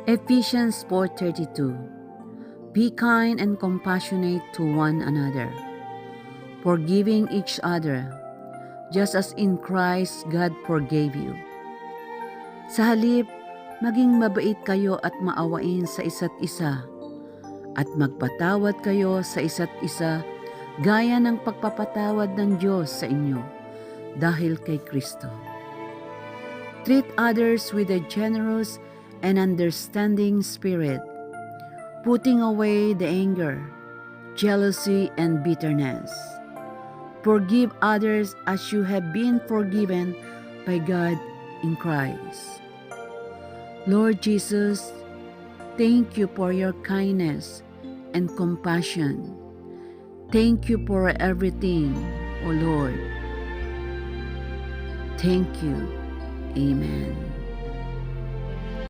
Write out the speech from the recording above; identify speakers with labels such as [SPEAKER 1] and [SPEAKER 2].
[SPEAKER 1] Ephesians 4:32. Be kind and compassionate to one another, forgiving each other, just as in Christ God forgave you. Sa halip, maging mabait kayo at maawain sa isa't isa, at magpatawad kayo sa isa't isa gaya ng pagpapatawad ng Diyos sa inyo dahil kay Kristo. Treat others with a generous and understanding spirit, putting away the anger, jealousy, and bitterness. Forgive others as you have been forgiven by God in Christ. Lord Jesus, thank you for your kindness and compassion. Thank you for everything, O Lord. Thank you. Amen.